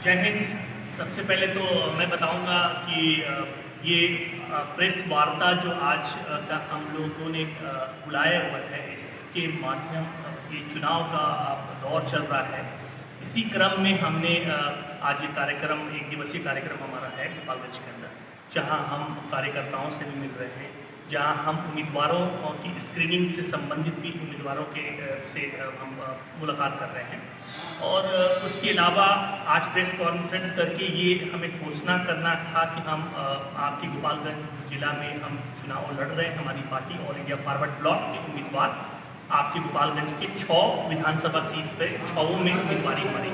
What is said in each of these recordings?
जय हिंद। सबसे पहले तो मैं बताऊंगा कि ये प्रेस वार्ता जो आज का हम लोगों ने बुलाया हुआ है, इसके माध्यम ये चुनाव का दौर चल रहा है। इसी क्रम में हमने आज ये कार्यक्रम, एक दिवसीय कार्यक्रम हमारा है गोपालगंज के अंदर, जहां हम कार्यकर्ताओं से भी मिल रहे हैं, जहां हम उम्मीदवारों की स्क्रीनिंग से संबंधित भी उम्मीदवारों के से हम मुलाकात कर रहे हैं। और उसके अलावा आज प्रेस कॉन्फ्रेंस करके ये हमें घोषणा करना था कि हम आपके गोपालगंज जिला में हम चुनाव लड़ रहे हैं। हमारी party all India forward block के उम्मीदवार आपके गोपालगंज के 6 विधानसभा सीट पे 6 में उम्मीदवारी हमारी।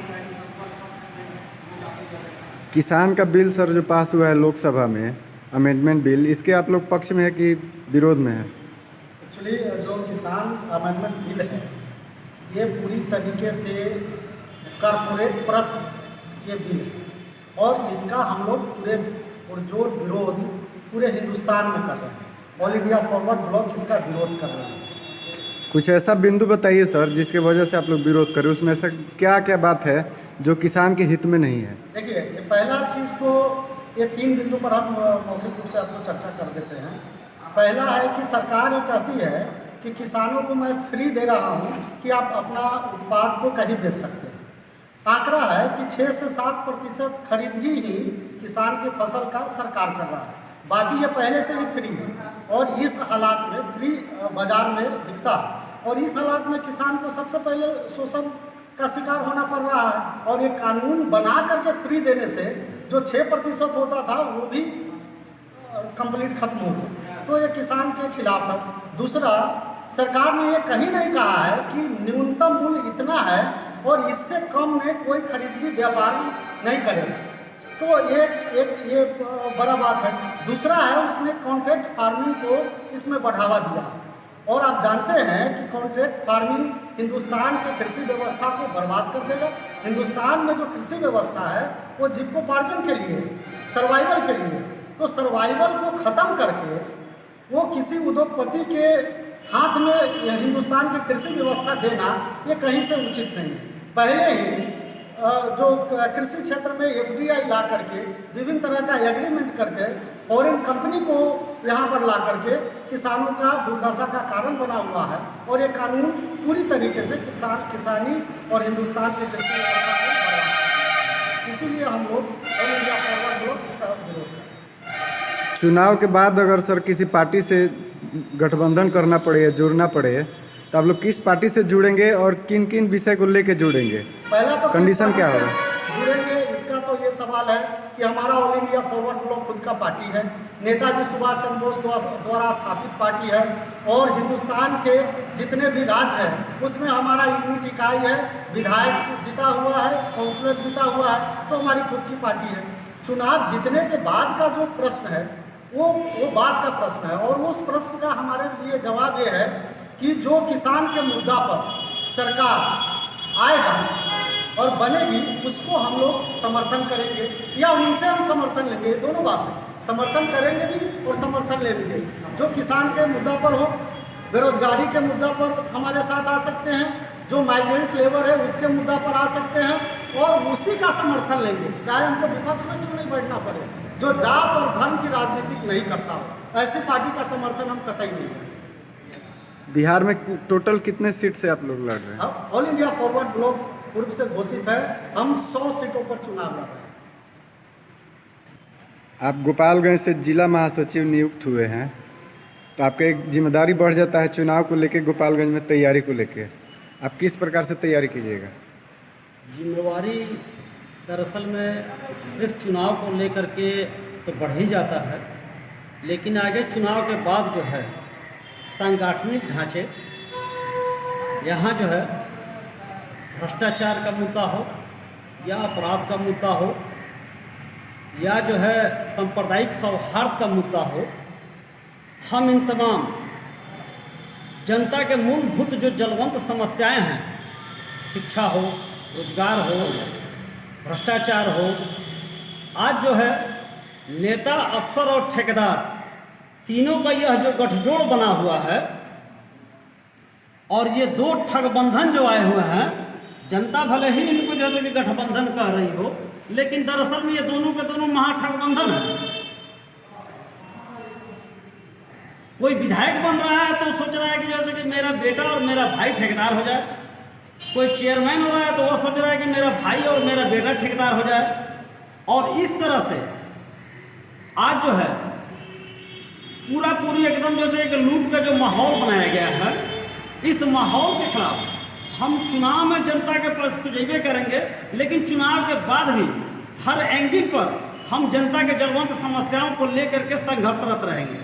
किसान का बिल सर जो पास हुआ है लोकसभा में, अमेंडमेंट बिल, इसके आप लोग पक्ष में है कि विरोध में है? एक्चुअली जो किसान अमेंडमेंट बिल है ये पूरी तरीके से कॉर्पोरेट प्रश्न ये बिल है और इसका हम लोग पूरे पुरजोर विरोध पूरे हिंदुस्तान में कर रहे हैं। ऑल इंडिया फॉरवर्ड ब्लॉक इसका विरोध कर रहे हैं। कुछ ऐसा बिंदु बताइए सर जिसके वजह से आप लोग विरोध करें, उसमें ऐसा क्या क्या बात है जो किसान के हित में नहीं है? देखिए, ये पहला चीज़ तो ये 3 बिंदु पर हम मौखिक रूप से आपको चर्चा कर देते हैं। पहला है कि सरकार ये कहती है कि किसानों को मैं फ्री दे रहा हूँ कि आप अपना उत्पाद को कहीं बेच सकते हैं। आंकड़ा है कि 6 से 7% खरीदगी ही किसान की फसल का सरकार कर रहा है, बाकी ये पहले से ही फ्री है और इस हालात में फ्री बाजार में बिकता है और इस हालात में किसान को सबसे पहले शोषण का शिकार होना पड़ रहा है। और ये कानून बना करके फ्री देने से जो 6% होता था वो भी कंप्लीट खत्म हो गया, तो ये किसान के खिलाफ है। दूसरा, सरकार ने ये कहीं नहीं कहा है कि न्यूनतम मूल्य इतना है और इससे कम में कोई खरीदी व्यापारी नहीं करेगा, तो ये बड़ा बात है। दूसरा है, उसने कॉन्ट्रैक्ट फार्मिंग को इसमें बढ़ावा दिया और आप जानते हैं कि कॉन्ट्रैक्ट फार्मिंग हिंदुस्तान की कृषि व्यवस्था को बर्बाद कर देगा। हिंदुस्तान में जो कृषि व्यवस्था है वो जीविकोपार्जन के लिए, सर्वाइवल के लिए, तो सर्वाइवल को ख़त्म करके वो किसी उद्योगपति के हाथ में हिंदुस्तान की कृषि व्यवस्था देना ये कहीं से उचित नहीं है। पहले ही जो कृषि क्षेत्र में FDI ला करके विभिन्न तरह का एग्रीमेंट करके फॉरेन कंपनी को यहाँ पर ला करके किसानों का दुर्दशा का कारण बना हुआ है और ये कानून पूरी तरीके से किसानी और हिंदुस्तान की कृषि व्यवस्था को बढ़ावा है। इसीलिए हम लोग ऑल इंडिया फॉरवर्ड ब्लॉक इसका विरोध करें। चुनाव के बाद अगर सर किसी पार्टी से गठबंधन करना पड़े या जुड़ना पड़े तो आप लोग किस पार्टी से जुड़ेंगे और किन किन विषय को लेकर जुड़ेंगे? पहला तो कंडीशन क्या होगा? जुड़ेंगे, इसका तो ये सवाल है कि हमारा ऑल इंडिया फॉरवर्ड ब्लॉक खुद का पार्टी है, नेताजी सुभाष चंद्र बोस द्वारा स्थापित पार्टी है और हिंदुस्तान के जितने भी राज्य हैं उसमें हमारा यूनिट इकाई है, विधायक जीता हुआ है, काउंसलर जीता हुआ है, तो हमारी खुद की पार्टी है। चुनाव जीतने के बाद का जो प्रश्न है वो बात का प्रश्न है और उस प्रश्न का हमारे लिए जवाब ये है कि जो किसान के मुद्दा पर सरकार आएगा और बनेगी उसको हम लोग समर्थन करेंगे या उनसे हम समर्थन लेंगे। दोनों बात है, समर्थन करेंगे भी और समर्थन लेंगे। जो किसान के मुद्दा पर हो, बेरोजगारी के मुद्दा पर हमारे साथ आ सकते हैं, जो माइग्रेंट लेबर है उसके मुद्दा पर आ सकते हैं और उसी का समर्थन लेंगे, चाहे उनको विपक्ष में क्यों नहीं बैठना पड़े। जो जात और धर्म की राजनीति नहीं करता हो ऐसी पार्टी का समर्थन हम कतई नहीं करेंगे। बिहार में टोटल कितने सीट से आप लोग लड़ रहे हैं? ऑल इंडिया फॉरवर्ड ब्लॉक पूर्व से घोषित है, हम 100 सीटों पर चुनाव लड़ रहे हैं। आप गोपालगंज से जिला महासचिव नियुक्त हुए हैं तो आपका एक जिम्मेदारी बढ़ जाता है चुनाव को लेकर, गोपालगंज में तैयारी को लेकर आप किस प्रकार से तैयारी कीजिएगा? जिम्मेवारी दरअसल में सिर्फ चुनाव को लेकर के तो बढ़ ही जाता है, लेकिन आगे चुनाव के बाद जो है सांगठनिक ढांचे, यहाँ जो है भ्रष्टाचार का मुद्दा हो या अपराध का मुद्दा हो या जो है सांप्रदायिक सौहार्द का मुद्दा हो, हम इन तमाम जनता के मूलभूत जो जलवंत समस्याएं हैं, शिक्षा हो, रोजगार हो, भ्रष्टाचार हो, आज जो है नेता, अफसर और ठेकेदार तीनों का यह जो गठजोड़ बना हुआ है और ये 2 ठगबंधन जो आए हुए हैं, जनता भले ही इनको जैसे कि गठबंधन कह रही हो, लेकिन दरअसल में ये दोनों के दोनों महाठगबंधन है। कोई विधायक बन रहा है तो सोच रहा है कि जैसे कि मेरा बेटा और मेरा भाई ठेकेदार हो जाए, कोई चेयरमैन हो रहा है तो वो सोच रहा है कि मेरा भाई और मेरा बेटा ठेकेदार हो जाए। और इस तरह से आज जो है पूरी एकदम जैसे एक लूट का जो माहौल बनाया गया है, इस माहौल के खिलाफ हम चुनाव में जनता के पास तो जैबे करेंगे, लेकिन चुनाव के बाद भी हर एंगल पर हम जनता के ज्वलंत समस्याओं को लेकर के संघर्षरत रहेंगे।